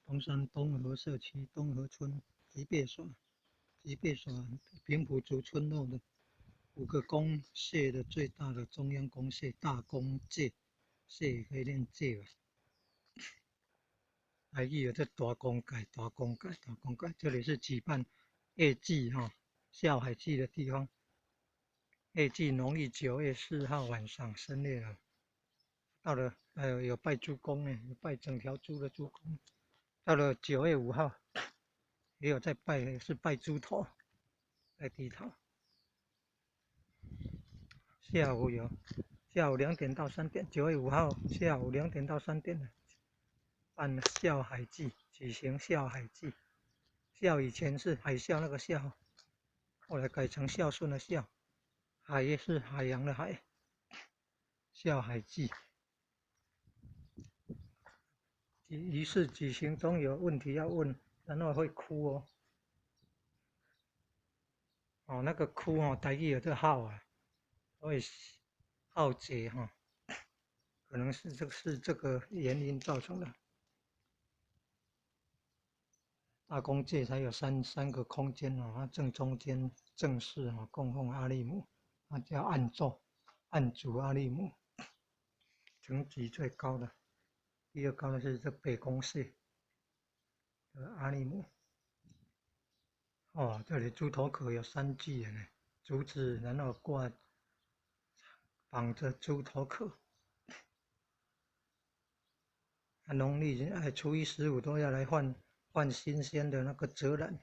东山东河社区东河村吉贝耍平埔族村落的5个公社的最大的中央公社大公界，社也可以念界吧。台语有这大公界，这里是举办夜祭笑海祭的地方。夜祭农历9月4号晚上深夜了，到了有拜猪公呢，有拜整条猪的猪公。到了9月5号，也有在拜，是拜猪头，拜地头。下午2点到3点，9月5号下午2点到3点办笑海祭，举行笑海祭。笑以前是海啸那个笑，后来改成孝顺的孝，海也是海洋的海。笑海祭，仪式举行中有问题要问，然后会哭那个哭台语有这号啊，所以浩劫可能是这个原因造成的。大公界才有三个空间它正中间正式供奉阿力姆，它叫暗主阿力姆，层级最高的。第2高的是这北公社的阿力姆。这里猪头壳有3具呢，竹子然后绑着猪头壳。农历初一15都要来换新鲜的那个泽兰，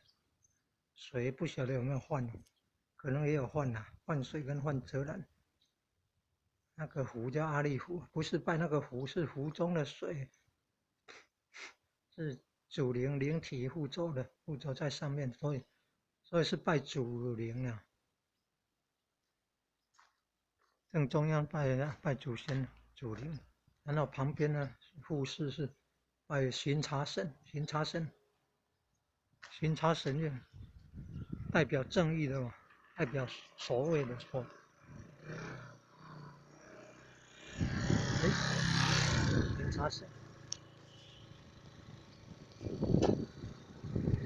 水不晓得有没有换，可能也有换换水跟换泽兰。那个湖叫阿力湖，不是拜那个湖，是湖中的水，是主灵体附着在上面，所以是拜主灵啊。正中央拜祖先主灵，然后旁边呢护士是拜巡查神院，代表正义的嘛，代表守卫的巡查神。